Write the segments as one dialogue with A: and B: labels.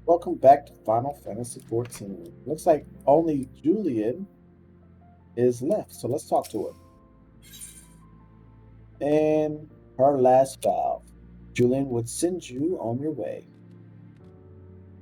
A: Welcome back to Final Fantasy XIV. Looks like only Julian is left, so let's talk to her. And her last vow. Julian would send you on your way.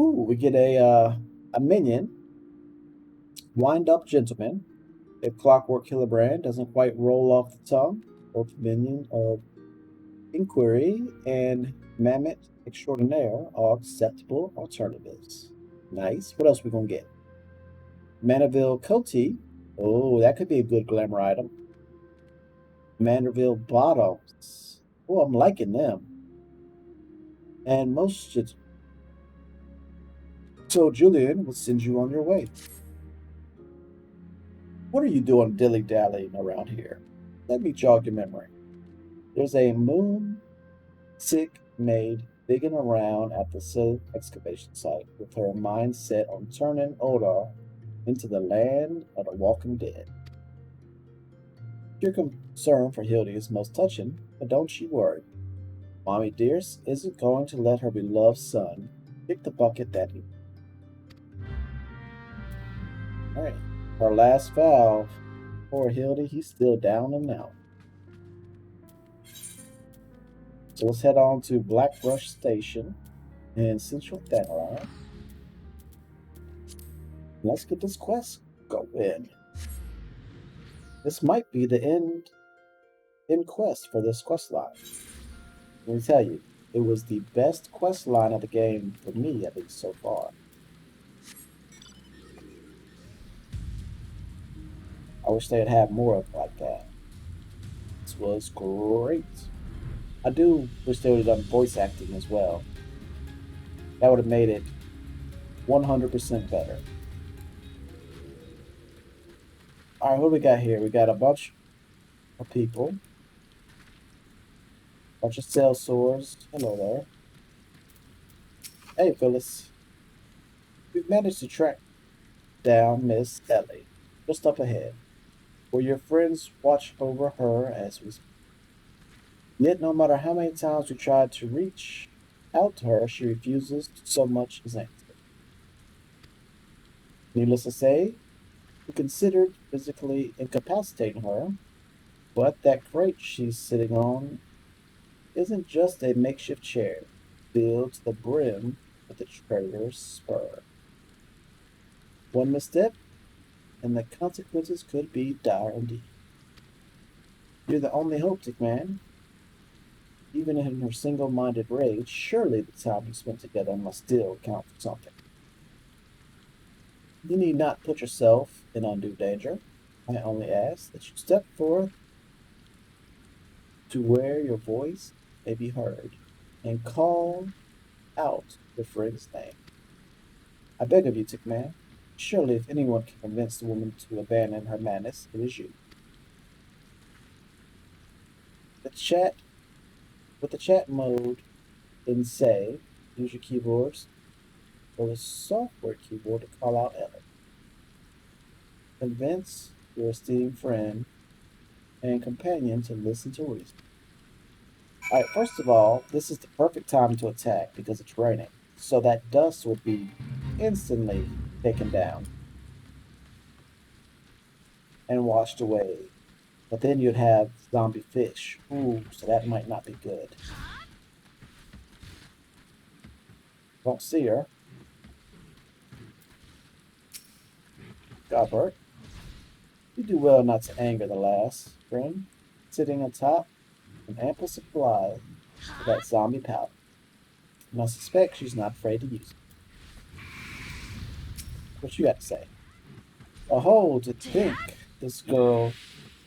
A: Ooh, we get a minion, wind up gentleman. If Clockwork Hillibrand doesn't quite roll off the tongue, both minion of inquiry and mammoth extraordinaire are acceptable alternatives. Nice. What else we gonna get? Manaville Coty. Oh, that could be a good glamour item. Manderville Bottoms. Oh, I'm liking them. And most should. So Julian will send you on your way. What are you doing dilly-dallying around here? Let me jog your memory. There's a moon sick maid digging around at the silk excavation site with her mind set on turning Odar into the land of the walking dead. Your concern for Hildy is most touching, but don't you worry. Mommy Dearest isn't going to let her beloved son kick the bucket that he. Alright. Our last vow. Poor Hildy, he's still down and out. So let's head on to Blackbrush Station in Central Thanarai. Let's get this quest going. This might be the end quest for this quest line. Let me tell you, it was the best quest line of the game for me, at least so far. I wish they'd have more of like that. This was great. I do wish they would have done voice acting as well. That would have made it 100% better. Alright, what do we got here? We got a bunch of people. Bunch of sellswords. Hello there. Hey, Phyllis. We've managed to track down Miss Ellie, just up ahead. Will your friends watch over her as we speak? Yet, no matter how many times we try to reach out to her, she refuses to so much as answer. Needless to say, we considered physically incapacitating her, but that crate she's sitting on isn't just a makeshift chair, filled to the brim with the traitor's spur. One misstep, and the consequences could be dire indeed. You're the only hope, Dick Man. Even in her single-minded rage, surely the time you spent together must still count for something. You need not put yourself in undue danger. I only ask that you step forth to where your voice may be heard and call out your friend's name. I beg of you, Tickman. Surely if anyone can convince the woman to abandon her madness, it is you. With the chat mode in say, use your keyboards or the software keyboard to call out Ellie. Convince your esteemed friend and companion to listen to reason. Alright, first of all, this is the perfect time to attack because it's raining, so that dust would be instantly taken down and washed away. But then you'd have zombie fish. Ooh, so that might not be good. Don't see her. Gobbert. You do well not to anger the lass, friend. Sitting atop an ample supply of that zombie powder. And I suspect she's not afraid to use it. What you got to say? Oh, to think this girl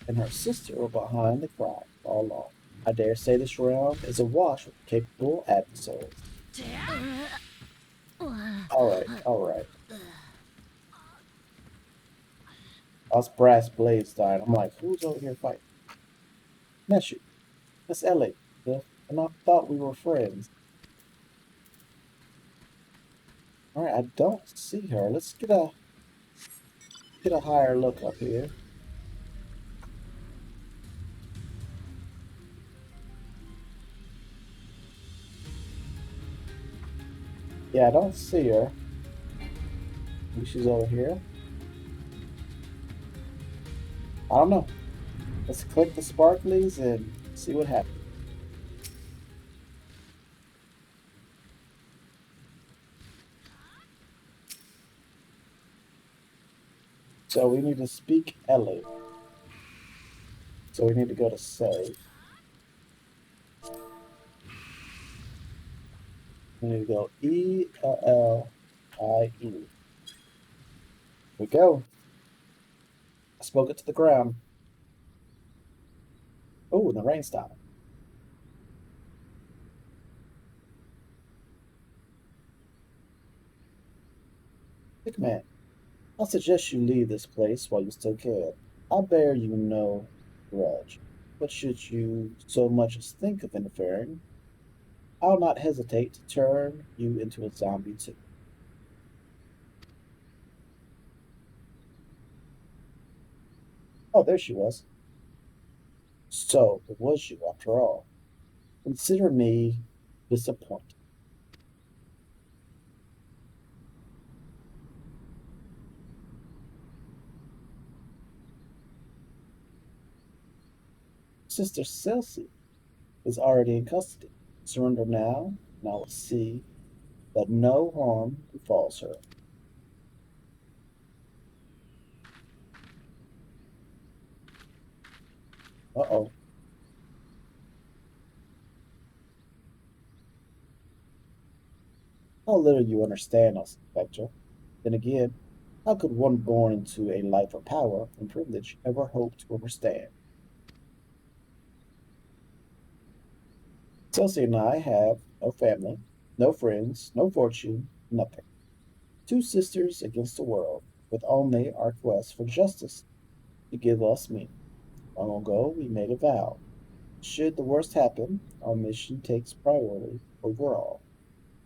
A: and her sister were behind the crime all along. I dare say this realm is awash with capable adversaries. Alright. Us brass blades died. I'm like, who's over here fighting? Meshu. Miss Ellie. And I thought we were friends. Alright, I don't see her. Let's get a higher look up here. Yeah, I don't see her. Maybe she's over here. I don't know. Let's click the sparklies and see what happens. So we need to speak Ellie. So we need to go to save. We need to go Ellie. Here we go. I spoke it to the ground. Oh, and the rain stopped. Big man, I suggest you leave this place while you still can. I bear you no grudge. But should you so much as think of interfering, I'll not hesitate to turn you into a zombie too. Oh, there she was. So it was you after all. Consider me disappointed. Sister Celsi is already in custody. Surrender now, and I will see that no harm befalls her. Uh-oh. How little you understand us, Spectre. Then again, how could one born into a life of power and privilege ever hope to understand? Celsi and I have no family, no friends, no fortune, nothing. Two sisters against the world, with only our quest for justice to give us meaning. Long ago, we made a vow. Should the worst happen, our mission takes priority over all.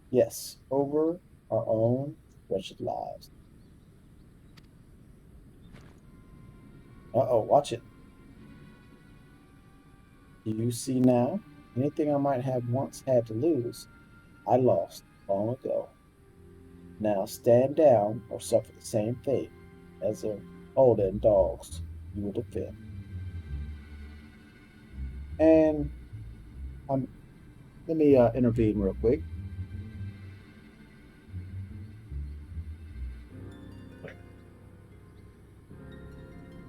A: Yes, over our own wretched lives. Uh-oh, watch it. Do you see now? Anything I might have once had to lose, I lost long ago. Now stand down or suffer the same fate as the olden dogs you will defend. And um, let me intervene real quick.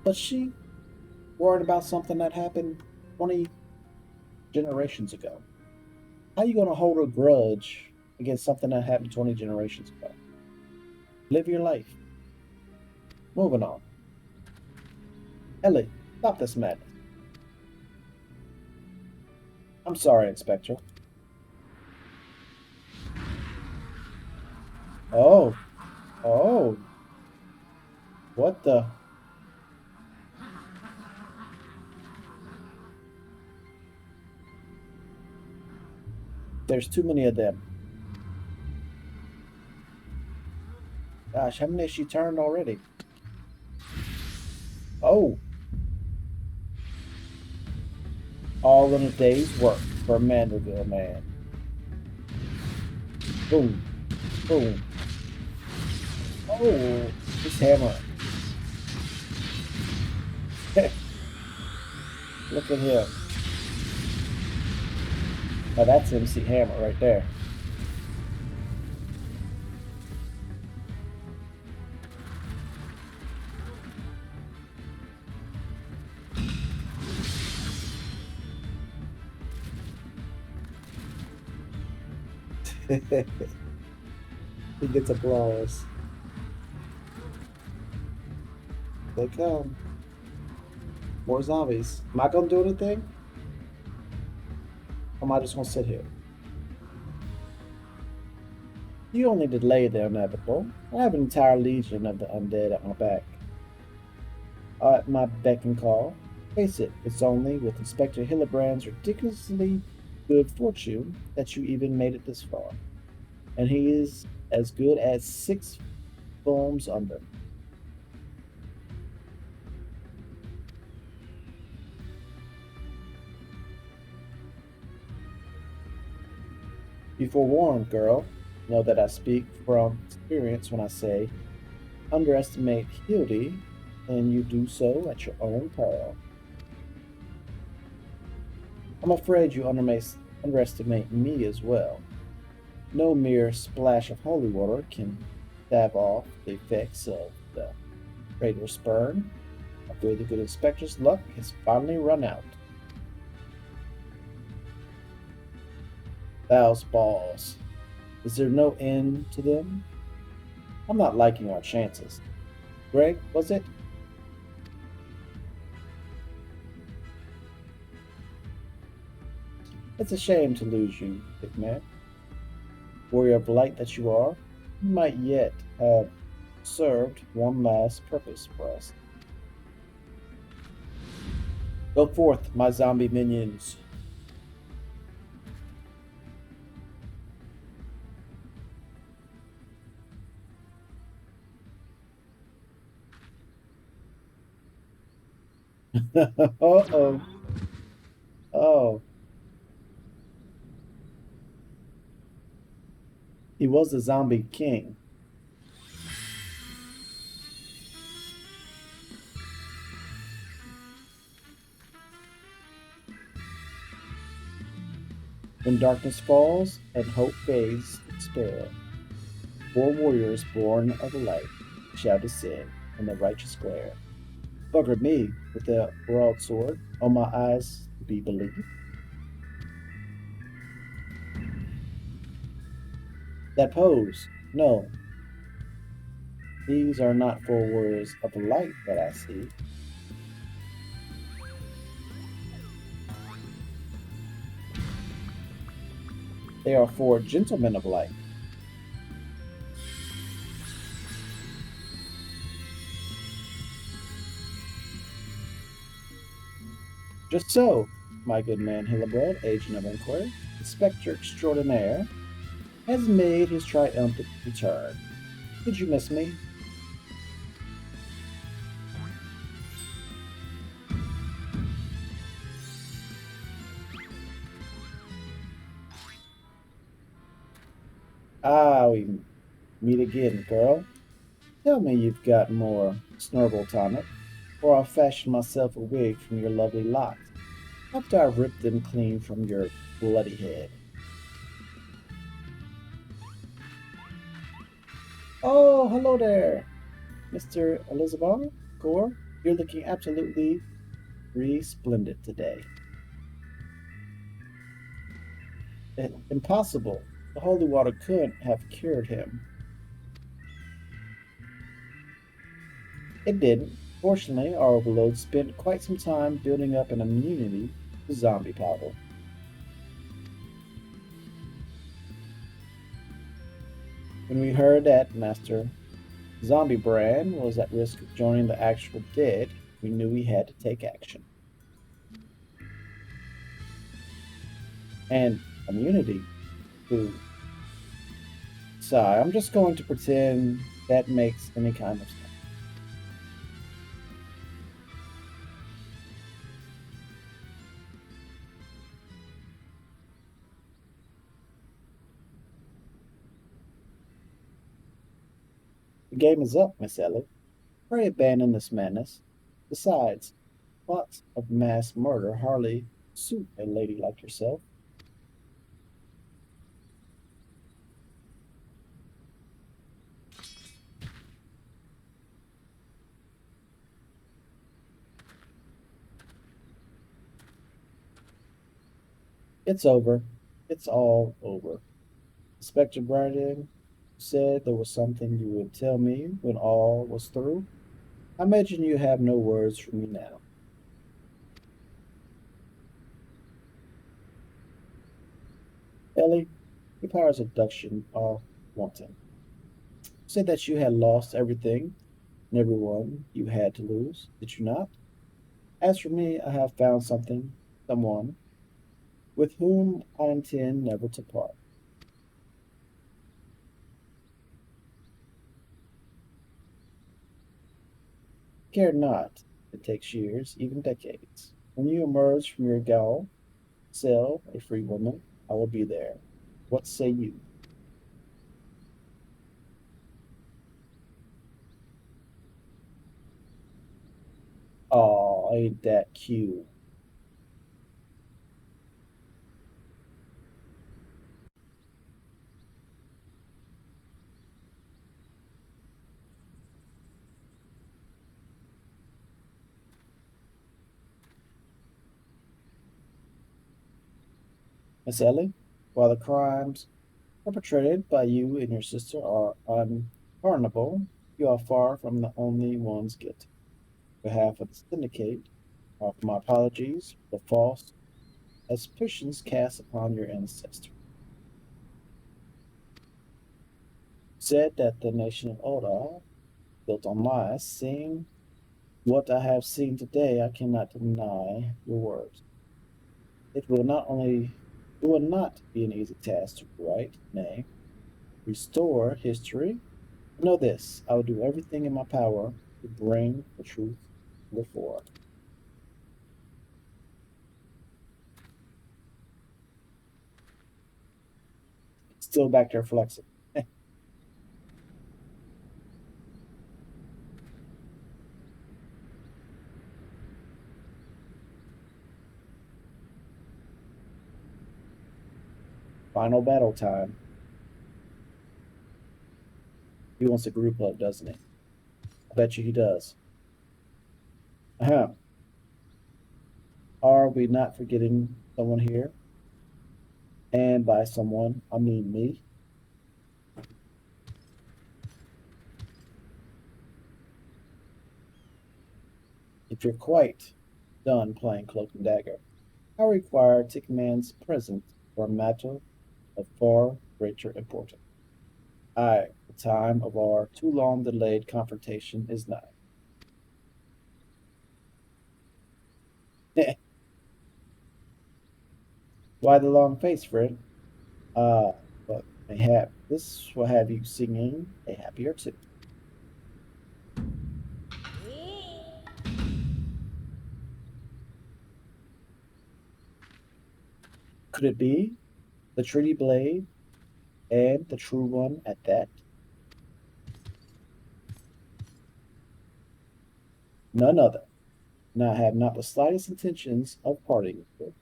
A: Was she worried about something that happened 20 generations ago? How are you going to hold a grudge against something that happened 20 generations ago? Live your life. Moving on. Ellie, stop this madness. I'm sorry, Inspector. Oh, oh, what the? There's too many of them. Gosh, how many has she turned already? Oh, all in a day's work for a Manderville man. Boom, boom. Oh, this hammer. Look at him. Now that's MC Hammer right there. He gets applause. They come. More zombies. Am I gonna do anything? Or am I just gonna sit here? You only delay the inevitable. I have an entire legion of the undead at my back. At my beck and call. Face it, it's only with Inspector Hillebrand's ridiculously good fortune that you even made it this far. And he is as good as 6 forms under. Be forewarned, girl. Know that I speak from experience when I say underestimate Hildy, and you do so at your own peril. I'm afraid you underestimate me as well. No mere splash of holy water can stave off the effects of the traitor's burn. I fear the good inspector's luck has finally run out. Thou's balls. Is there no end to them? I'm not liking our chances. Greg, was it? It's a shame to lose you, big man. Warrior of light that you are, you might yet have served one last purpose for us. Go forth, my zombie minions. Uh-oh. Oh, he was the zombie king. When darkness falls and hope fades to despair, four warriors born of the light shall descend in the righteous glare. Buggered me with the broadsword on my eyes to be believed. That pose, no, these are not four warriors of the light that I see. They are four gentlemen of light. Just so, my good man Hillebrand, agent of inquiry, inspector extraordinaire, has made his triumphant return. Did you miss me? Ah, we meet again, girl. Tell me you've got more snorkel tonic, or I'll fashion myself a wig from your lovely locks after I rip them clean from your bloody head. Oh, hello there, Mr. Elizabeth Gore. You're looking absolutely resplendent today. Impossible. The holy water couldn't have cured him. It didn't. Fortunately, our overlord spent quite some time building up an immunity to zombie powder. When we heard that Master Zombie Brand was at risk of joining the actual dead, we knew we had to take action. And immunity to. Sigh, I'm just going to pretend that makes any kind of sense. The game is up, Miss Ellie. Pray abandon this madness. Besides, plots of mass murder hardly suit a lady like yourself. It's over. It's all over. Inspector Brandon said there was something you would tell me when all was through. I imagine you have no words for me now. Ellie, your powers of abduction are wanting. Said that you had lost everything and everyone you had to lose, did you not? As for me, I have found something, someone, with whom I intend never to part. Care not, it takes years, even decades. When you emerge from your gaol, cell, a free woman, I will be there. What say you? ain't that cute? Miss Ellie, while the crimes perpetrated by you and your sister are unpardonable, you are far from the only ones guilty. On behalf of the syndicate, I offer my apologies for the false suspicions cast upon your ancestor. Said that the nation of Oda, built on lies, seeing what I have seen today, I cannot deny your words. It will not only it will not be an easy task to write, nay, restore history. Know this, I will do everything in my power to bring the truth to the fore. Still back there flexing. Final battle time. He wants a group up, doesn't he? I bet you he does. Ahem. Are we not forgetting someone here? And by someone, I mean me. If you're quite done playing Cloak and Dagger, I require Tickman's presence for a matter of far greater importance. Aye, the time of our too long delayed confrontation is nigh. Why the long face, friend? But mayhap this will have you singing a happier tune. Could it be the treaty blade and the true one at that? None other. And I have not the slightest intentions of parting with her,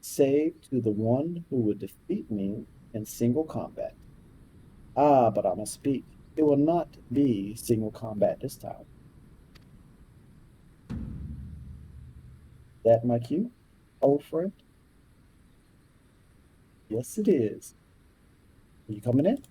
A: save to the one who would defeat me in single combat. Ah, but I must speak. It will not be single combat this time. That my cue, old friend? Yes, it is. Are you coming in?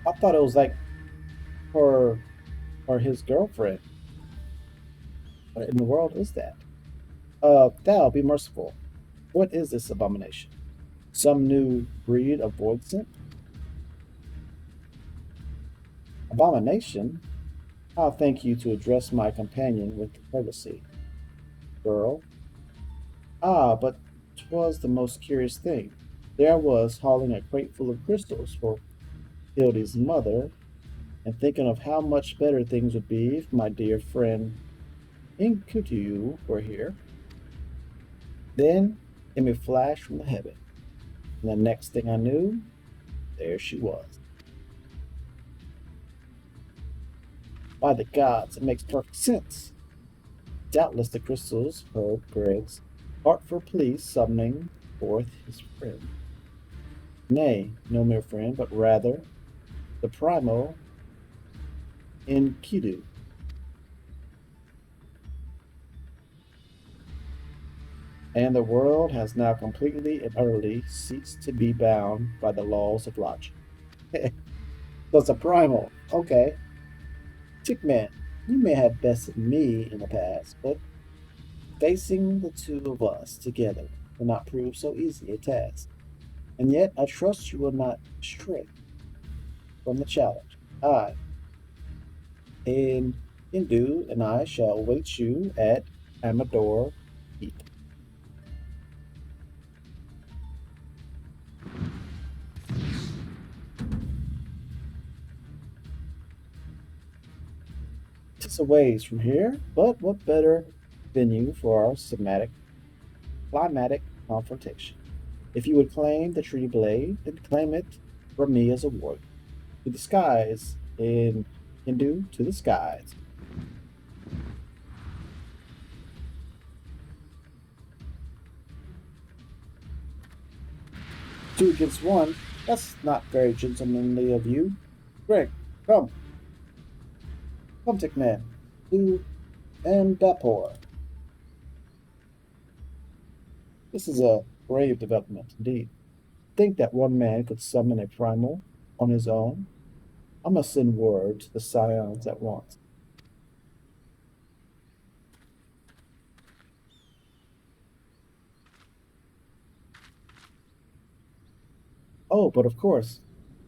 A: I thought it was like her or his girlfriend. What in the world is that? Thou be merciful. What is this abomination? Some new breed of void scent? Abomination? I'll thank you to address my companion with courtesy. Girl. Ah, but 'twas the most curious thing. There I was hauling a crate full of crystals for Hildy's mother, and thinking of how much better things would be if my dear friend Inkutu were here. Then came a flash from the heaven, and the next thing I knew, there she was. By the gods, it makes perfect sense. Doubtless the crystals heard Greg's artful plea summoning forth his friend. Nay, no mere friend, but rather the primal Enkidu. And the world has now completely and utterly ceased to be bound by the laws of logic. So it's a primal. Okay. Tickman, you may have bested me in the past, but facing the two of us together will not prove so easy a task. And yet I trust you will not stray from the challenge. I, and Hindu, and I shall await you at Amador Peak. a ways from here, but what better venue for our climatic confrontation? If you would claim the Tree Blade, then claim it from me as a warrior. To the skies, in Hindu, to the skies. 2 against 1? That's not very gentlemanly of you. Greg, come. Come, take man. To Ambapor. This is a brave development indeed. Think that one man could summon a primal on his own? I must send word to the scions at once. Oh, but of course,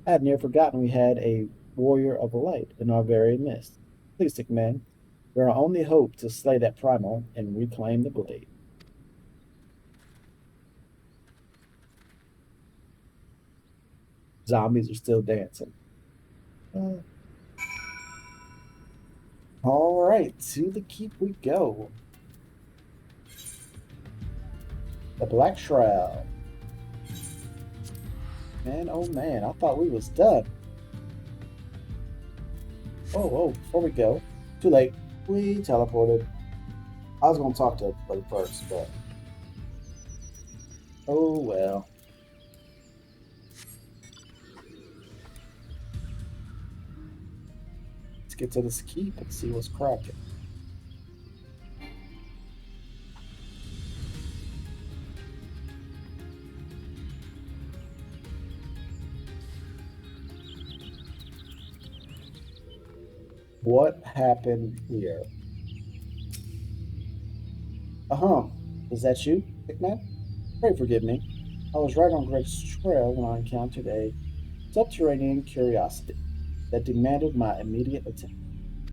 A: I had near forgotten we had a warrior of the light in our very midst. Please, sick man, we're our only hope to slay that primal and reclaim the blade. Zombies are still dancing. Uh, all right, to the keep we go. The Black Shroud. Man, oh man, I thought we was done. Oh, before we go, too late. We teleported. I was gonna talk to everybody first, but oh well. Let's get to this keep and see what's cracking. What happened here? Uh-huh. Is that you, Hickman? Pray forgive me. I was right on Greg's trail when I encountered a subterranean curiosity that demanded my immediate attention.